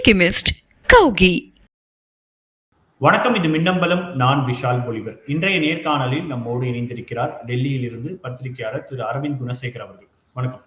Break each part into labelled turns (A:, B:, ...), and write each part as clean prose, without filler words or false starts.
A: Alchemist கௌகி.
B: வணக்கம், இது மின்னம்பலம். நான் விஷால் பொலிவர். இன்றைய நேர்காணலில் நம்மோடு இணைந்திருக்கிறார் டெல்லியில் இருந்து பத்திரிகையாளர் திரு அரவிந்த் குணசேகர் அவர்கள். வணக்கம்.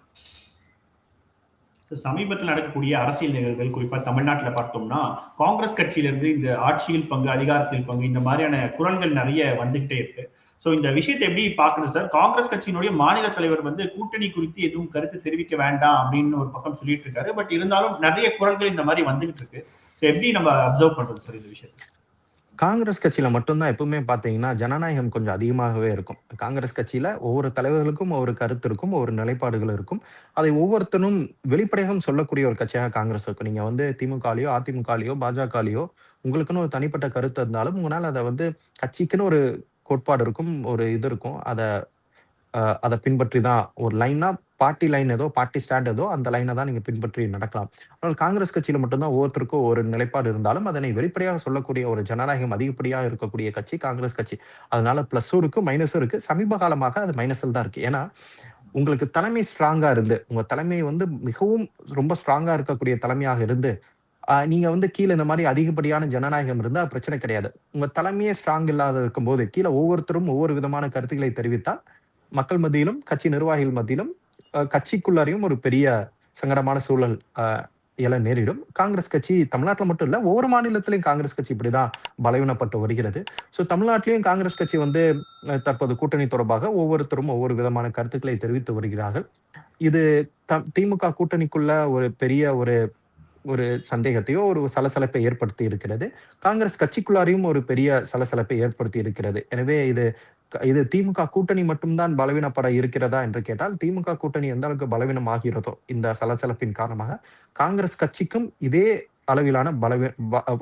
B: சமீபத்தில் நடக்கக்கூடிய அரசியல் நிகழ்வுகள், குறிப்பா தமிழ்நாட்டில் பார்த்தோம்னா காங்கிரஸ் கட்சியிலிருந்து இந்த ஆட்சியில் பங்கு, அதிகாரத்தில் பங்கு, இந்த மாதிரியான குரல்கள் நிறைய வந்துகிட்டே இருக்கு. சோ இந்த விஷயத்தை எப்படி பாக்குறது சார்? காங்கிரஸ் கட்சியினுடைய மாநில தலைவர் கூட்டணி குறித்து எதுவும் கருத்து தெரிவிக்க வேண்டாம் அப்படின்னு ஒரு பக்கம் சொல்லிட்டு இருக்காரு. பட் இருந்தாலும் நிறைய குரல்கள் இந்த மாதிரி வந்துகிட்டு இருக்கு. எப்படி நம்ம அப்சர்வ் பண்றது சார் இந்த விஷயத்தை?
C: காங்கிரஸ் கட்சியில மட்டும்தான் எப்பவுமே பாத்தீங்கன்னா ஜனநாயகம் கொஞ்சம் அதிகமாகவே இருக்கும். காங்கிரஸ் கட்சியில ஒவ்வொரு தலைவர்களுக்கும் ஒவ்வொரு கருத்து இருக்கும், ஒவ்வொரு நிலைப்பாடுகள் இருக்கும். அதை ஒவ்வொருத்தரும் வெளிப்படையாக சொல்லக்கூடிய ஒரு கட்சியாக காங்கிரஸ் இருக்கும். நீங்க திமுகலையோ, அதிமுகலையோ, பாஜகலையோ உங்களுக்குன்னு ஒரு தனிப்பட்ட கருத்து இருந்தாலும் உங்களால அதை கட்சிக்குன்னு ஒரு கோட்பாடு இருக்கும், ஒரு இது இருக்கும். அதை பின்பற்றி தான் ஒரு லைன்னா பார்ட்டி லைன் ஏதோ, பார்ட்டி ஸ்டாண்ட் ஏதோ அந்த லைனை தான் நீங்க பின்பற்றி நடக்கலாம். ஆனால் காங்கிரஸ் கட்சியில மட்டும்தான் ஒவ்வொருத்தருக்கும் ஒரு நிலைப்பாடு இருந்தாலும் அதனை வெளிப்படையாக சொல்லக்கூடிய ஒரு ஜனநாயகம் அதிகப்படியாக இருக்கக்கூடிய கட்சி காங்கிரஸ் கட்சி. அதனால பிளஸும் இருக்கு, மைனஸும் இருக்கு. சமீப காலமாக அது மைனஸில் தான் இருக்கு. ஏன்னா உங்களுக்கு தலைமை ஸ்ட்ராங்கா இருந்து, உங்க தலைமை மிகவும் ரொம்ப ஸ்ட்ராங்கா இருக்கக்கூடிய தலைமையாக இருந்து நீங்க கீழே இந்த மாதிரி அதிகப்படியான ஜனநாயகம் இருந்தா பிரச்சனை கிடையாது. உங்க தலைமையே ஸ்ட்ராங் இல்லாத இருக்கும்போது கீழே ஒவ்வொருத்தரும் ஒவ்வொரு விதமான கருத்துக்களை தெரிவித்தால் மக்கள் மத்தியிலும் கட்சி நிர்வாகிகள் மத்தியிலும் கட்சிக்குள்ளாரையும் ஒரு பெரிய சங்கடமான சூழல் எழ நேரிடும். காங்கிரஸ் கட்சி தமிழ்நாட்டில் மட்டும் இல்ல, ஒவ்வொரு மாநிலத்திலையும் காங்கிரஸ் கட்சி இப்படிதான் பலவீனப்பட்டு வருகிறது. சோ தமிழ்நாட்டிலையும் காங்கிரஸ் கட்சி தற்போது கூட்டணி தொடர்பாக ஒவ்வொருத்தரும் ஒவ்வொரு விதமான கருத்துக்களை தெரிவித்து வருகிறார்கள். இது திமுக கூட்டணிக்குள்ள ஒரு பெரிய ஒரு சந்தேகத்தையோ ஒரு சலசலப்பை ஏற்படுத்தி இருக்கிறது. காங்கிரஸ் கட்சிக்குள்ளாரையும் ஒரு பெரிய சலசலப்பை ஏற்படுத்தி இருக்கிறது. எனவே இது திமுக கூட்டணி மட்டும்தான் பலவீனப்பட இருக்கிறதா என்று கேட்டால், திமுக கூட்டணி எந்த அளவுக்கு பலவீனம் ஆகிறதோ இந்த சலசலப்பின் காரணமாக காங்கிரஸ் கட்சிக்கும் இதே அளவிலான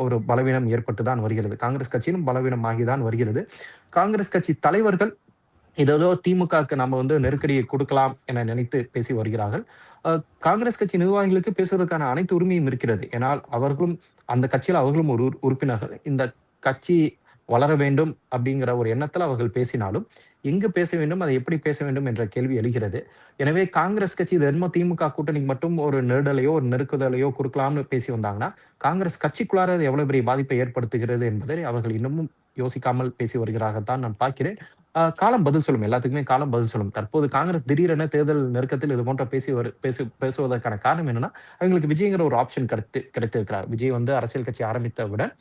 C: ஒரு பலவீனம் ஏற்பட்டுதான் வருகிறது. காங்கிரஸ் கட்சியிலும் பலவீனம் ஆகிதான் வருகிறது. காங்கிரஸ் கட்சி தலைவர்கள் ஏதோ திமுகவுக்கு நம்ம நெருக்கடியை கொடுக்கலாம் என நினைத்து பேசி வருகிறார்கள். காங்கிரஸ் கட்சி நிர்வாகிகளுக்கு பேசுவதற்கான அனைத்து உரிமையும் இருக்கிறது. ஏனால் அந்த கட்சியில் அவர்களும் ஒரு உறுப்பினர்கள். இந்த கட்சி வளர வேண்டும் அப்படிங்கிற ஒரு எண்ணத்துல அவர்கள் பேசினாலும் எங்கு பேச வேண்டும், அதை எப்படி பேச வேண்டும் என்ற கேள்வி எழுகிறது. எனவே காங்கிரஸ் கட்சி இது திமுக கூட்டணிக்கு மட்டும் ஒரு நெருடலையோ ஒரு நெருக்குதலையோ கொடுக்கலாம்னு பேசி வந்தாங்கன்னா காங்கிரஸ் கட்சிக்குள்ளார அது எவ்வளவு பெரிய பாதிப்பை ஏற்படுத்துகிறது என்பதை அவர்கள் இன்னமும் யோசிக்காமல் பேசி வருகிறாகத்தான் நான் பார்க்கிறேன். காலம் பதில் சொல்லும், எல்லாத்துக்குமே காலம் பதில் சொல்லும். தற்போது காங்கிரஸ் திடீரென தேர்தல் நெருக்கத்தில் இது போன்ற பேசுவதற்கான காரணம் என்னன்னா, அவங்களுக்கு விஜய்ங்கிற ஒரு ஆப்ஷன் கிடைத்திருக்கிறார். விஜய் அரசியல் கட்சி ஆரம்பித்தவுடன்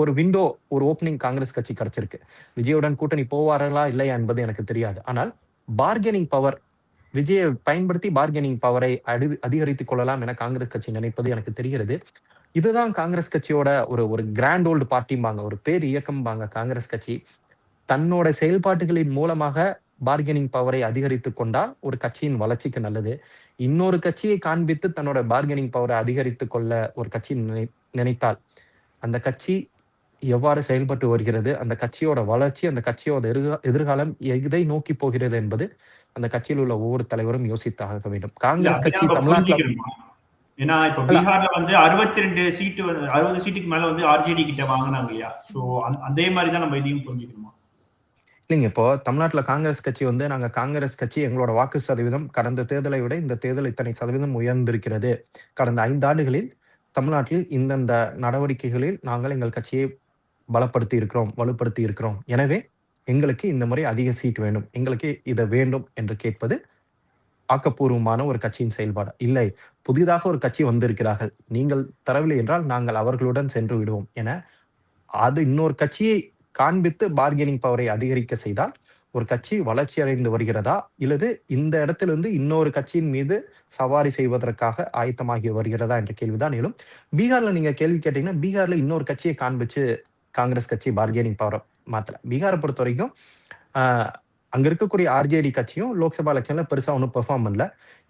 C: ஒரு விண்டோ, ஒரு ஓப்பனிங் காங்கிரஸ் கட்சி கிடைச்சிருக்கு. விஜயுடன் கூட்டணி போவார்களா இல்லையா என்பது எனக்கு தெரியாது. ஆனால் பார்கெனிங் பவர், விஜயை பயன்படுத்தி பார்கெனிங் பவரை அதிகரித்துக் கொள்ளலாம் என காங்கிரஸ் கட்சி நினைப்பது எனக்கு தெரிகிறது. இதுதான் காங்கிரஸ் கட்சியோட ஒரு கிராண்ட் ஓல்டு பார்ட்டிம்பாங்க, ஒரு பேர் இயக்கம்பாங்க. காங்கிரஸ் கட்சி தன்னோட செயல்பாட்டுகளின் மூலமாக பார்கெனிங் பவரை அதிகரித்துக் கொண்டால் ஒரு கட்சியின் வளர்ச்சிக்கு நல்லது. இன்னொரு கட்சியை காண்பித்து தன்னோட பார்கெனிங் பவரை அதிகரித்துக் கொள்ள ஒரு கட்சி நினைத்தால் அந்த கட்சி எவ்வாறு செயல்பட்டு வருகிறது, அந்த கட்சியோட வளர்ச்சி, அந்த கட்சியோட எதிர்காலம் எதை நோக்கி போகிறது என்பது அந்த கட்சியில் உள்ள ஒவ்வொரு தலைவரும் யோசித்தாக வேண்டும். காங்கிரஸ் கட்சி தமிழ்நாட்டில்
B: ஏன்னா இப்ப பீகார்ல 62 சீட்டு 60 சீட்டுக்கு மேல ஆர்ஜேடி கிட்ட வாங்கினாங்க இல்லையா? சோ அதே மாதிரி தான் நம்ம இதையும் புரிஞ்சுக்கணுமா?
C: இல்லைங்க, இப்போ தமிழ்நாட்டுல காங்கிரஸ் கட்சி நாங்க காங்கிரஸ் கட்சி எங்களோட வாக்கு சதவீதம் கடந்த தேர்தலை விட இந்த தேர்தல் இத்தனை சதவீதம் உயர்ந்திருக்கிறது. கடந்த 5 ஆண்டுகளில் தமிழ்நாட்டில் இந்தந்த நடவடிக்கைகளில் நாங்கள் எங்கள் கட்சியை வலுப்படுத்தி இருக்கிறோம். எனவே எங்களுக்கு இந்த முறை அதிக சீட் வேண்டும், எங்களுக்கு இதை வேண்டும் என்று கேட்பது ஆக்கப்பூர்வமான ஒரு கட்சியின் செயல்பாடு. இல்லை, புதிதாக ஒரு கட்சி வந்திருக்கிறார்கள், நீங்கள் தரவில்லை என்றால் நாங்கள் அவர்களுடன் சென்று விடுவோம் என அது இன்னொரு கட்சியை காண்பித்து பார்கெனிங் பவரை அதிகரிக்க செய்தால் ஒரு கட்சி வளர்ச்சி அடைந்து வருகிறதா, இல்லது இந்த இடத்திலிருந்து இன்னொரு கட்சியின் மீது சவாரி செய்வதற்காக ஆயத்தமாகி வருகிறதா என்ற கேள்விதான் எழும். பீகார்ல நீங்க கேள்வி கேட்டீங்கன்னா, பீகார்ல இன்னொரு கட்சியை காண்பிச்சு காங்கிரஸ் கட்சி பார்கெனிங் பவரை மாத்தல. பீகாரை பொறுத்த வரைக்கும் அங்க இருக்கக்கூடிய ஆர்ஜேடி கட்சியும் லோக்சபா எலெக்ஷன்ல பெருசா ஒன்றும் பெர்ஃபார்ம் பண்ணல.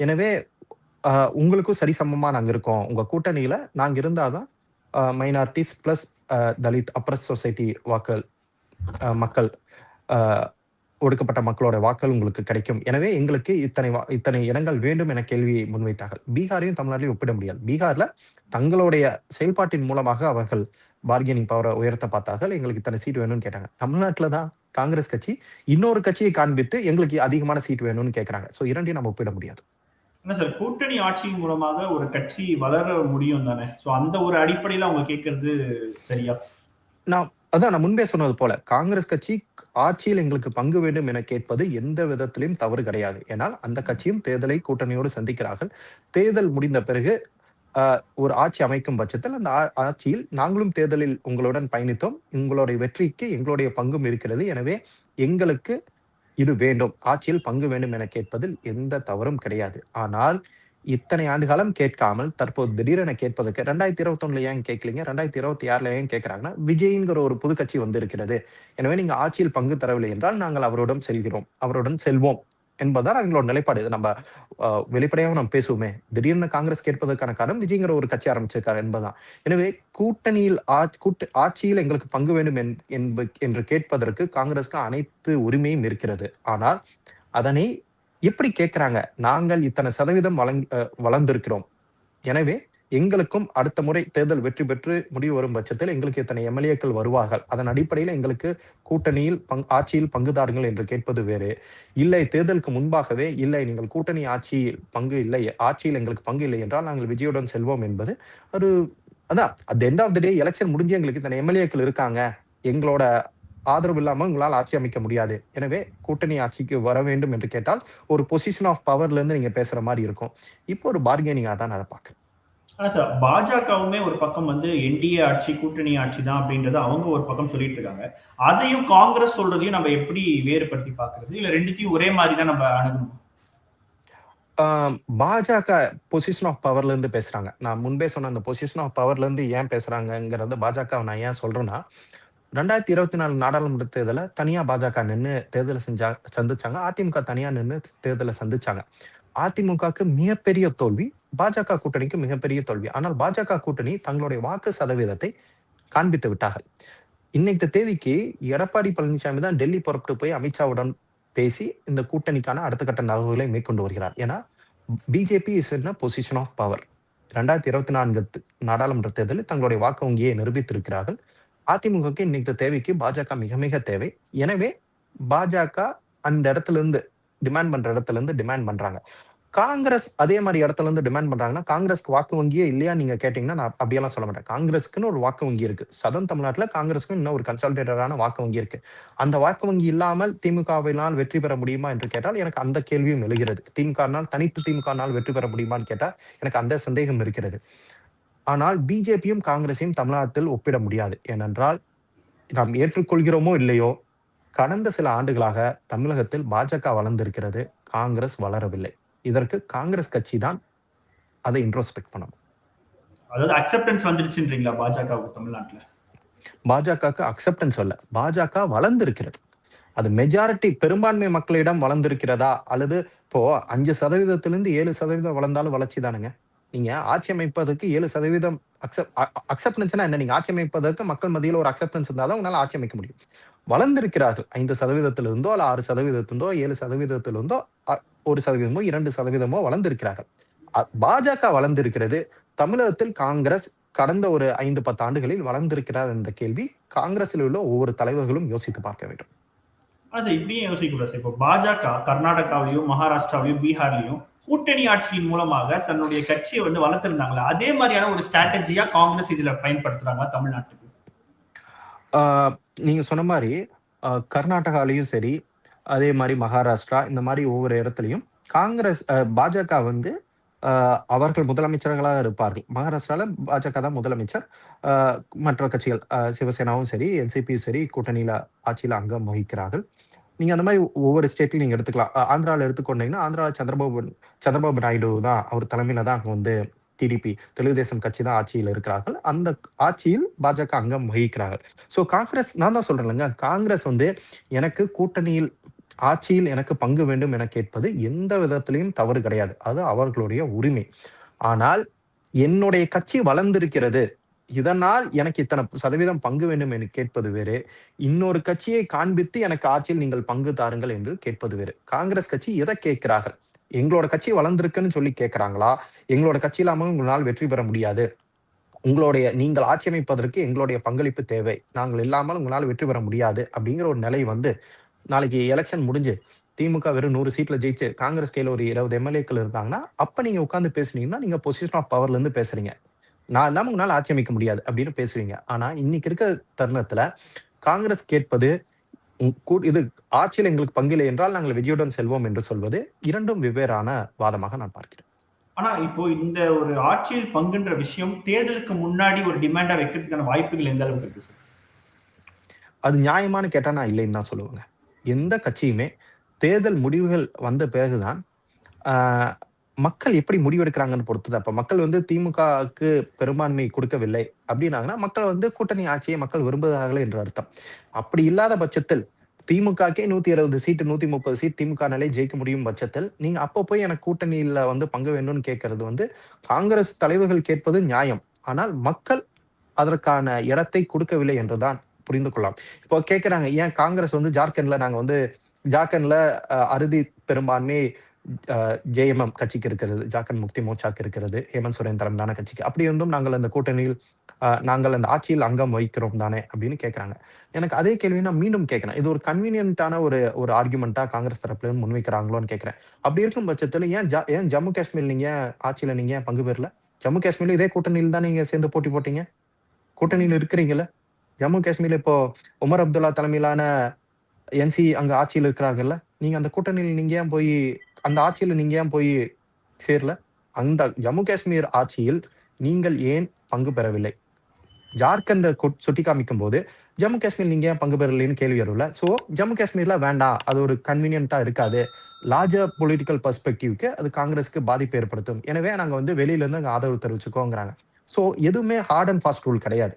C: எனவே உங்களுக்கும் சரிசமமா நாங்க இருக்கோம், உங்க கூட்டணியில நாங்க இருந்தாதான் minorities plus Dalit oppress society மக்கள் ஒடுக்கப்பட்ட மக்களோட வாக்கள் உங்களுக்கு கிடைக்கும். எனவே எங்களுக்கு இத்தனை இடங்கள் வேண்டும் என கேள்வியை முன்வைத்தார்கள். பீகாரையும் தமிழ்நாட்டிலையும் ஒப்பிட முடியாது. பீகார்ல தங்களுடைய செயல்பாட்டின் மூலமாக அவர்கள் பார்கெனிங் பவரை உயர்த்த பார்த்தார்கள், எங்களுக்கு இத்தனை சீட் வேணும்னு கேட்டாங்க. தமிழ்நாட்டில தான் காங்கிரஸ் கட்சி இன்னொரு கட்சியை காண்பித்து எங்களுக்கு அதிகமான சீட் வேணும்னு கேட்கறாங்க. சோ இரண்டையும் நம்ம ஒப்பிட முடியாது.
B: என்ன சார், கூட்டணி ஆட்சி மூலமாக ஒரு கட்சி வளர முடியும் தானே? சோ அந்த ஒரு அடிப்படையில அவங்க கேட்கறது சரியா?
C: நான் முன்பே சொன்னது போல காங்கிரஸ் கட்சி ஆட்சியில் எங்களுக்கு பங்கு வேண்டும் என கேட்பது எந்த விதத்திலும் தவறு கிடையாது. ஏனால் அந்த கட்சியும் தேர்தலை கூட்டணியோடு சந்திக்கிறார்கள். தேர்தல் முடிந்த பிறகு ஒரு ஆட்சி அமைக்கும் பட்சத்தில் அந்த ஆட்சியில் நாங்களும் தேர்தலில் உங்களுடன் பயணித்தோம். உங்களுடைய வெற்றிக்கு எங்களுடைய பங்கும் இருக்கிறது. எனவே எங்களுக்கு இது வேண்டும், ஆட்சியில் பங்கு வேண்டும் என கேட்பதில் எந்த தவறும் கிடையாது. ஆனால் இத்தனை ஆண்டு காலம் கேட்காமல் தற்போது திடீரென கேட்பதற்கு 2021 ஏன் கேட்கலீங்க, 2026 ஏன் கேட்கிறாங்கன்னா, விஜய்ங்கிற ஒரு புது கட்சி வந்திருக்கிறது. எனவே நீங்க ஆட்சியில் பங்கு தரவில்லை என்றால் நாங்கள் அவருடன் செல்வோம் என்பதுதான் எங்களோட நிலைப்பாடு. இது நம்ம வெளிப்படையாக நாம் பேசுவோமே. திடீர்னு காங்கிரஸ் கேட்பதற்கான காரணம் விஜய்ங்கிற ஒரு கட்சி ஆரம்பிச்சிருக்காரு என்பதுதான். எனவே கூட்டணியில் ஆட்சியில் எங்களுக்கு பங்கு வேண்டும் என்று கேட்பதற்கு காங்கிரஸ்க்கு அனைத்து உரிமையும் இருக்கிறது. ஆனால் அதனை எப்படி கேட்கிறாங்க? நாங்கள் இத்தனை சதவீதம் வளர்ந்திருக்கிறோம். எனவே எங்களுக்கும் அடுத்த முறை தேர்தல் வெற்றி பெற்று முடிவு வரும் பட்சத்தில் எங்களுக்கு இத்தனை எம்எல்ஏக்கள் வருவார்கள். அதன் அடிப்படையில் எங்களுக்கு கூட்டணியில் ஆட்சியில் பங்குதாருங்கள் என்று கேட்பது வேறு. இல்லை, தேர்தலுக்கு முன்பாகவே இல்லை, நீங்கள் கூட்டணி ஆட்சியில் பங்கு இல்லை, ஆட்சியில் எங்களுக்கு பங்கு இல்லை என்றால் நாங்கள் விஜயுடன் செல்வோம் என்பது ஒரு அதான் at the end of the day election முடிஞ்சு எங்களுக்கு இத்தனை எம்எல்ஏக்கள் இருக்காங்க, எங்களோட ஆதரவு இல்லாமல் உங்களால் ஆட்சி அமைக்க முடியாது, எனவே கூட்டணி ஆட்சிக்கு வர வேண்டும் என்று கேட்டால் ஒரு பொசிஷன் ஆஃப் பவர்ல இருந்து நீங்க பேசுற மாதிரி இருக்கும். இப்போ ஒரு பார்கெனிங்கா தான் அதை பார்க்க.
B: ஆனா சார், பாஜகவுமே ஒரு பக்கம் வந்து என்டிஏ ஆட்சி கூட்டணி ஆட்சி தான் அப்படின்றத அவங்க ஒரு பக்கம் சொல்லிட்டு இருக்காங்க. அதையும் காங்கிரஸ் சொல்றதையும் நம்ம எப்படி வேறுபடுத்தி பாக்குறது? இல்ல ரெண்டுத்தையும் ஒரே மாதிரி தான் நம்ம அணுகணும்?
C: பாஜக பொசிஷன் ஆஃப் பவர்ல இருந்து பேசுறாங்க. நான் முன்பே சொன்ன அந்த பொசிஷன் ஆஃப் பவர்ல இருந்து ஏன் பேசுறாங்கிறத பாஜக நான் ஏன் சொல்றேன்னா, 2024 நாடாளுமன்ற தேர்தல தனியா பாஜக நின்று தேர்தலை சந்திச்சாங்க. அதிமுக தனியா நின்று தேர்தலை சந்திச்சாங்க. அதிமுகவுக்கு மிகப்பெரிய தோல்வி, பாஜக கூட்டணிக்கு மிகப்பெரிய தோல்வி. ஆனால் பாஜக கூட்டணி தங்களுடைய வாக்கு சதவீதத்தை காண்பித்து விட்டார்கள். இன்னைக்கு தேதிக்கு எடப்பாடி பழனிசாமி தான் டெல்லி புறப்பட்டு போய் அமித்ஷாவுடன் பேசி இந்த கூட்டணிக்கான அடுத்த கட்ட நகர்வுகளை மேற்கொண்டு வருகிறார். ஏன்னா BJP is in position of power. 2024 நாடாளுமன்ற தேர்தலில் தங்களுடைய வாக்கு வங்கியை நிரூபித்திருக்கிறார்கள். அதிமுகவுக்கு இன்னைக்கு தேவைக்கு பாஜக மிக மிக தேவை. எனவே பாஜக அந்த இடத்துல இருந்து டிமாண்ட் பண்றாங்க. காங்கிரஸ் அதே மாதிரி இடத்துல இருந்து டிமாண்ட் பண்றாங்கன்னா, காங்கிரஸ்க்கு வாக்கு வங்கியே இல்லையா நீங்க கேட்டீங்கன்னா, நான் அப்படியெல்லாம் சொல்ல மாட்டேன். காங்கிரஸ்க்குன்னு ஒரு வாக்கு வங்கி இருக்கு. சதன் தமிழ்நாட்டுல காங்கிரஸ்க்கு இன்னும் ஒரு கன்சாலிடேட்டடான வாக்கு வங்கி இருக்கு. அந்த வாக்கு வங்கி இல்லாமல் திமுகவினால் வெற்றி பெற முடியுமா என்று கேட்டால் எனக்கு அந்த கேள்வியும் எழுகிறது. திமுகனால் வெற்றி பெற முடியுமான்னு கேட்டா எனக்கு அந்த சந்தேகம் இருக்கிறது. ஆனால் பிஜேபியும் காங்கிரஸையும் தமிழ்நாட்டில் ஒப்பிட முடியாது. ஏனென்றால் நாம் ஏற்றுக்கொள்கிறோமோ இல்லையோ, கடந்த சில ஆண்டுகளாக தமிழகத்தில் பாஜக வளர்ந்திருக்கிறது, காங்கிரஸ் வளரவில்லை. இதற்கு காங்கிரஸ் கட்சி தான் அதை இன்ட்ரோஸ்பெக்ட் பண்ணணும்.
B: அதாவது அக்செப்டன்ஸ் வந்துருச்சுன்றீங்களா பாஜகவுக்கு தமிழ்நாட்டுல?
C: பாஜகவுக்கு அக்செப்டன்ஸ் வரல, பாஜக வளர்ந்திருக்கிறது. அது மெஜாரிட்டி பெரும்பான்மை மக்களிடம் வளர்ந்திருக்கிறதா, அல்லது இப்போ 5% 7% வளர்ந்தாலும் வளர்ச்சி தானுங்க. நீங்க ஆட்சி அமைப்பதற்கு 7% அக்செப்டன்ஸ்னா என்ன? நீங்க ஆட்சி அமைப்பதற்கு மக்கள் மத்தியில் ஒரு அக்செப்டன்ஸ் இருந்தாலும் உங்களால ஆட்சி அமைக்க முடியும். வளர்ந்திருக்கிறார்கள் 5% இருந்தோ அல்ல 6% 7% 1% 2% வளர்ந்திருக்கிறார்கள். பாஜக வளர்ந்திருக்கிறது. தமிழகத்தில் காங்கிரஸ் கடந்த ஒரு 5-10 ஆண்டுகளில் வளர்ந்திருக்கிறார் என்ற கேள்வி காங்கிரஸில் உள்ள ஒவ்வொரு தலைவர்களும் யோசித்து பார்க்க வேண்டும்.
B: இப்படியே யோசிக்க கூடாது. இப்போ பாஜக கர்நாடகாவிலையும் மகாராஷ்டிராவிலையும் பீகார்லயும் கூட்டணி ஆட்சியின் மூலமாக தன்னுடைய கட்சியை வந்து வளர்த்திருந்தாங்களா, அதே மாதிரியான ஒரு ஸ்ட்ராட்டஜியா காங்கிரஸ் இதுல பயன்படுத்துறாங்களா தமிழ்நாட்டுக்கு?
C: நீங்க சொன்ன மாதிரி கர்நாடகாலையும் சரி, அதே மாதிரி மகாராஷ்டிரா, இந்த மாதிரி ஒவ்வொரு இடத்துலையும் காங்கிரஸ் பாஜக வந்து அவர்கள் முதலமைச்சர்களாக இருப்பார்கள். மகாராஷ்டிரால பாஜக தான் முதலமைச்சர். மற்ற கட்சிகள் சிவசேனாவும் சரி, என்சிபியும் சரி கூட்டணியில ஆட்சியில அங்கம் வகிக்கிறார்கள். நீங்க அந்த மாதிரி ஒவ்வொரு ஸ்டேட்லையும் நீங்க எடுத்துக்கலாம். ஆந்திராவில் எடுத்துக்கொண்டீங்கன்னா, ஆந்திரா சந்திரபாபு நாயுடு தான், அவர் தலைமையில தான் அங்க வந்து டிடிபி தெலுங்கு தேசம் கட்சி தான் ஆட்சியில் இருக்கிறார்கள். அந்த ஆட்சியில் பாஜக அங்கம் வகிக்கிறார்கள். சோ காங்கிரஸ், நான் தான் சொல்றேன்லங்க, காங்கிரஸ் வந்து எனக்கு கூட்டணியில் ஆட்சியில் எனக்கு பங்கு வேண்டும் என கேட்பது எந்த விதத்திலையும் தவறு கிடையாது. அது அவர்களுடைய உரிமை. ஆனால் என்னுடைய கட்சி வளர்ந்திருக்கிறது, இதனால் எனக்கு இத்தனை சதவீதம் பங்கு வேண்டும் என்று கேட்பது வேறு. இன்னொரு கட்சியை காண்பித்து எனக்கு ஆட்சியில் நீங்கள் பங்கு தாருங்கள் என்று கேட்பது வேறு. காங்கிரஸ் கட்சி எதை கேட்கிறார்கள்? எங்களோட கட்சி வளர்ந்திருக்குன்னு சொல்லி கேட்கிறாங்களா? எங்களோட கட்சி இல்லாமல் உங்களால் வெற்றி பெற முடியாது, நீங்கள் ஆட்சி அமைப்பதற்கு எங்களுடைய பங்களிப்பு தேவை, நாங்கள் இல்லாமல் உங்களால் வெற்றி பெற முடியாது அப்படிங்கிற ஒரு நிலை வந்து நாளைக்கு எலெக்ஷன் முடிஞ்சு திமுக வெறும் 100 சீட்ல ஜெயிச்சு காங்கிரஸ் கையில ஒரு 20 எம்எல்ஏக்கள் இருந்தாங்கன்னா, அப்ப நீங்க உட்கார்ந்து பேசுனீங்கன்னா, நீங்க பொசிஷன் ஆஃப் பவர்ல இருந்து பேசுறீங்க. நான் இல்லாம உங்களால ஆட்சி அமைக்க முடியாது அப்படின்னு பேசுவீங்க. ஆனா இன்னைக்கு இருக்க தருணத்துல காங்கிரஸ் கேட்பது இது ஆட்சியில் எங்களுக்கு பங்கில்லை என்றால் நாங்கள் விஜயுடன் செல்வோம் என்று சொல்வது 2ம் வெவ்வேறான வாதமாக நான் பார்க்கிறேன்.
B: ஆனா இப்போ இந்த ஒரு ஆட்சியில் பங்குன்ற விஷயம் தேர்தலுக்கு முன்னாடி ஒரு டிமாண்டா வைக்கிறதுக்கான வாய்ப்புகள் எந்த அளவுக்கு இருக்கு சார்?
C: அது நியாயமான்னு கேட்டா நான் இல்லைன்னு தான் சொல்லுவேங்க. எந்த கட்சியுமே தேர்தல் முடிவுகள் வந்த பிறகுதான் ஆஹ், மக்கள் எப்படி முடிவெடுக்கிறாங்கன்னு பொறுத்தது. அப்ப மக்கள் வந்து திமுகவுக்கு பெரும்பான்மை கொடுக்கவில்லை அப்படின்னாங்கன்னா, மக்கள் வந்து கூட்டணி ஆட்சியை மக்கள் விரும்புகிறார்கள் என்று அர்த்தம். அப்படி இல்லாத பட்சத்தில் திமுகக்கே 120 சீட்டு 130 சீட் திமுகனாலே ஜெயிக்க முடியும் பட்சத்தில் நீங்க அப்ப போய் எனக்கு கூட்டணியில வந்து பங்கு வேணும்னு கேட்கறது வந்து காங்கிரஸ் தலைவர்கள் கேட்பது நியாயம். ஆனால் மக்கள் அதற்கான இடத்தை கொடுக்கவில்லை என்றுதான் புரிந்து கொள்ளலாம். இப்போ கேட்கிறாங்க, ஏன் காங்கிரஸ் வந்து ஜார்க்கண்ட்ல அறுதி பெரும்பான்மை ஜேஎம்எம் கட்சிக்கு இருக்கிறது, ஜார்க்கண்ட் முக்தி மோர்ச்சாக்கு இருக்கிறது, ஹேமந்த் சோரன் தலைமையிலான கட்சிக்கு. அப்படி இருந்தும் நாங்கள் அந்த கூட்டணியில் நாங்கள் அந்த ஆட்சியில் அங்கம் வகிக்கிறோம் தானே அப்படின்னு கேட்கிறாங்க. எனக்கு அதே கேள்வி நான் மீண்டும் கேட்கிறேன். இது ஒரு கன்வீனியன்ட்டான ஒரு ஆர்குமெண்டா காங்கிரஸ் தரப்புல இருந்து முன்வைக்கிறாங்களோன்னு கேட்கிறேன். அப்படி இருக்கும் பட்சத்துல ஏன் ஜம்மு காஷ்மீர் நீங்க ஆட்சியில நீங்க பங்கு பெறல? ஜம்மு காஷ்மீர்ல இதே கூட்டணியில் தான் நீங்க சேர்ந்து போட்டி போட்டீங்க. கூட்டணியில் இருக்கிறீங்கல்ல. ஜம்மு காஷ்மீர்ல இப்போ உமர் அப்துல்லா தலைமையிலான என்சி அங்க ஆட்சியில் இருக்கிறாங்கல்ல. நீங்க அந்த கூட்டணியில் அந்த ஆட்சியில நீங்க ஏன் போய் சேரல? அந்த ஜம்மு காஷ்மீர் ஆட்சியில் நீங்கள் ஏன் பங்கு பெறவில்லை? ஜார்க்கண்ட் சுட்டி காமிக்கும் போது ஜம்மு காஷ்மீர் நீங்க ஏன் பங்கு பெறலைன்னு கேள்வி வரும்ல. சோ ஜம்மு காஷ்மீர்ல வேண்டாம், அது ஒரு கன்வீனியன்ட்டா இருக்காது. லார்ஜர் பொலிட்டிக்கல் பெர்ஸ்பெக்டிவ்க்கு அது காங்கிரஸ்க்கு பாதிப்பு ஏற்படுத்தும். எனவே நாங்க வந்து வெளியில இருந்து அங்க ஆதரவு தெரிவிச்சுக்கோங்கிறாங்க. சோ எதுவுமே ஹார்ட் அண்ட் ஃபாஸ்ட் ரூல் கிடையாது.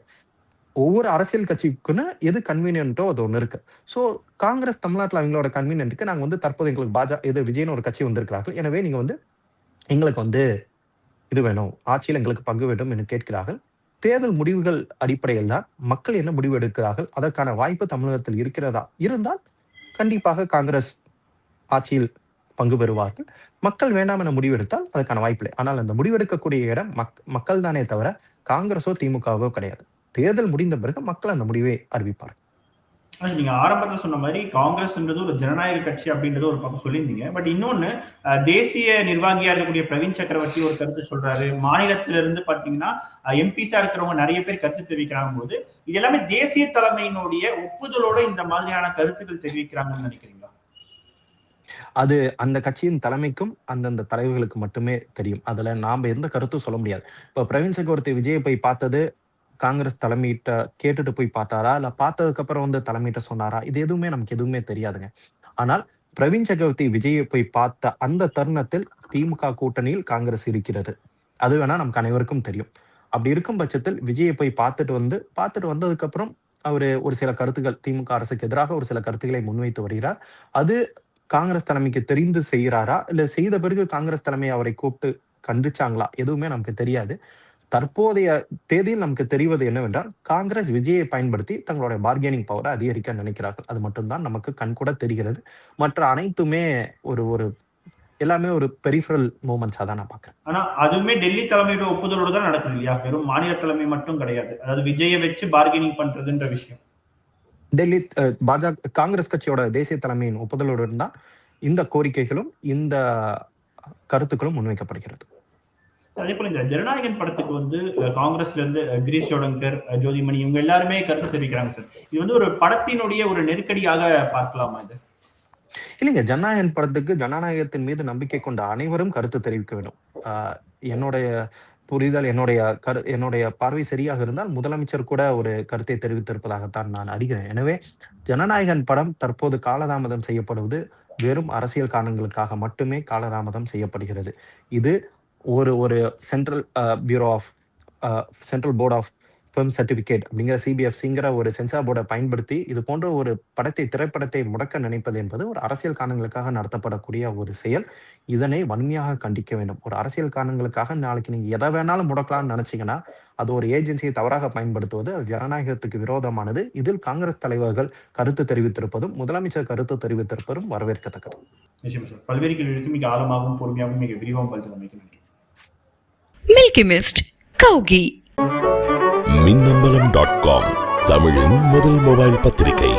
C: ஒவ்வொரு அரசியல் கட்சிக்குன்னு எது கன்வீனியன்ட்டோ அது ஒண்ணு இருக்கு. சோ காங்கிரஸ் தமிழ்நாட்டுல அவங்களோட கன்வீனியன்ட்க்கு நாங்க வந்து தற்போது எங்களுக்கு விஜய்னு ஒரு கட்சி வந்திருக்கிறார்கள். எனவே நீங்க வந்து எங்களுக்கு வந்து இது வேணும், ஆட்சியில் எங்களுக்கு பங்கு வேண்டும் என்று கேட்கிறார்கள். தேர்தல் முடிவுகள் அடிப்படையில் தான் மக்கள் என்ன முடிவு எடுக்கிறார்கள், அதற்கான வாய்ப்பு தமிழகத்தில் இருக்கிறதா இருந்தால் கண்டிப்பாக காங்கிரஸ் ஆட்சியில் பங்கு பெறுவார்கள். மக்கள் வேண்டாம் என முடிவெடுத்தால் அதற்கான வாய்ப்பில்லை. ஆனால் அந்த முடிவெடுக்கக்கூடிய இடம் மக்கள் தானே தவிர காங்கிரஸோ திமுகவோ கிடையாது. தேர்தல் முடிந்த பிறகு மக்கள் அந்த முடிவை அறிவிப்பார்.
B: நீங்க ஆரம்பத்துல சொன்ன மாதிரி காங்கிரஸ்ன்றது ஒரு ஜனநாயக கட்சி அப்படின்றது ஒரு பக்கம் சொல்லியிருந்தீங்க. பட் இன்னொன்னு தேசிய நிர்வாகியா இருக்கக்கூடிய பிரவீன் சக்கரவர்த்தி ஒரு கருத்து சொல்றாரு. மாநிலத்திலிருந்து பாத்தீங்கன்னா எம்பிஸா இருக்கிறவங்க நிறைய பேர் கருத்து தெரிவிக்கிறாங்க போது இது எல்லாமே தேசிய தலைமையினுடைய ஒப்புதலோட இந்த மாதிரியான கருத்துக்கள் தெரிவிக்கிறாங்கன்னு நினைக்கிறீங்களா?
C: அது அந்த கட்சியின் தலைமைக்கும் அந்தந்த தலைவர்களுக்கு மட்டுமே தெரியும். அதுல நாம எந்த கருத்தும் சொல்ல முடியாது. இப்ப பிரவீன் சக்கரவர்த்தி விஜயை போய் பார்த்தது காங்கிரஸ் தலைமையிட்ட கேட்டுட்டு போய் பார்த்தாரா, இல்ல பார்த்ததுக்கு அப்புறம் வந்து தலைமையிட்ட சொன்னாரா, இது நமக்கு எதுவுமே தெரியாதுங்க. ஆனால் பிரவீன் சக்கரவர்த்தி விஜயை போய் பார்த்த அந்த தருணத்தில் திமுக கூட்டணியில் காங்கிரஸ் இருக்கிறது. அது வேணா நமக்கு அனைவருக்கும் தெரியும். அப்படி இருக்கும் பட்சத்தில் விஜயை போய் பார்த்துட்டு வந்ததுக்கு அப்புறம் அவரு ஒரு சில கருத்துக்கள் திமுக அரசுக்கு எதிராக ஒரு சில கருத்துக்களை முன்வைத்து வருகிறார். அது காங்கிரஸ் தலைமைக்கு தெரிந்து செய்கிறாரா, இல்ல செய்த பிறகு காங்கிரஸ் தலைமை அவரை கூப்பிட்டு கண்டிச்சாங்களா, எதுவுமே நமக்கு தெரியாது. தற்போதைய தேதியில் நமக்கு தெரிவது என்னவென்றால் காங்கிரஸ் விஜயை பயன்படுத்தி தங்களுடைய பார்கெனிங் பவரை அதிகரிக்க நினைக்கிறார்கள். அது மட்டும்தான் நமக்கு கண்கூட தெரிகிறது. மற்ற அனைத்துமே ஒரு எல்லாமே ஒரு பெரிஃபரல் மூமெண்ட்ஸா தான் நான் பாக்குறேன்.
B: ஆனா அதுவுமே டெல்லி தலைமையோட ஒப்புதலோட தான் நடக்குது இல்லையா? வெறும் மாநில தலைமை மட்டும் கிடையாது. அதாவது விஜயை வச்சு பார்கெனிங் பண்றதுன்ற விஷயம்
C: டெல்லி காங்கிரஸ் கட்சியோட தேசிய தலைமையின் ஒப்புதலுடன் தான் இந்த கோரிக்கைகளும் இந்த கருத்துக்களும் முன்வைக்கப்படுகிறது.
B: அதே போல இந்த ஜனநாயகன் படத்துக்கு வந்து காங்கிரஸ்ல இருந்து கிரீஷ் ஜோடங்கர், ஜோதிமணி இவங்க எல்லாருமே கருத்து தெரிவிக்கிறாங்க சார். இது வந்து ஒரு படத்தினுடைய ஒரு நெருக்கடியாக பார்க்கலாமா? இது
C: இல்லைங்க, ஜனநாயகன் படத்துக்கு ஜனநாயகத்தின் மீது நம்பிக்கை கொண்ட அனைவரும் கருத்து தெரிவிக்க வேண்டும். என்னுடைய புரிதல், என்னுடைய பார்வை சரியாக இருந்தால் முதலமைச்சர் கூட ஒரு கருத்தை தெரிவித்திருப்பதாகத்தான் நான் அறிகிறேன். எனவே ஜனநாயகன் படம் தற்போது காலதாமதம் செய்யப்படுவது வெறும் அரசியல் காரணங்களுக்காக மட்டுமே காலதாமதம் செய்யப்படுகிறது. இது ஒரு central board of film certificate அப்படிங்கிற சிபிஎஃப்சிங்கிற ஒரு சென்சார் போர்டை பயன்படுத்தி இது போன்ற ஒரு திரைப்படத்தை முடக்க நினைப்பது என்பது ஒரு அரசியல் காரணங்களுக்காக நடத்தப்படக்கூடிய ஒரு செயல். இதனை வன்மையாக கண்டிக்க வேண்டும். ஒரு அரசியல் காரணங்களுக்காக நாளைக்கு நீங்க எதை வேணாலும் முடக்கலாம்னு நினைச்சீங்கன்னா அது ஒரு ஏஜென்சியை தவறாக பயன்படுத்துவது அது ஜனநாயகத்துக்கு விரோதமானது. இதில் காங்கிரஸ் தலைவர்கள் கருத்து தெரிவித்திருப்பதும் முதலமைச்சர் கருத்து தெரிவித்திருப்பதும் வரவேற்கத்தக்கது.
B: பல்வேறு கேள்விகளுக்கு மிக ஆழமாகவும் பொறுமையாகவும் மிக விரிவாகவும் பதில்
A: மில்கி மிஸ்ட் கௌகி.
D: மின்னம்பலம்.com தமிழின் முதல் மொபைல் பத்திரிகை.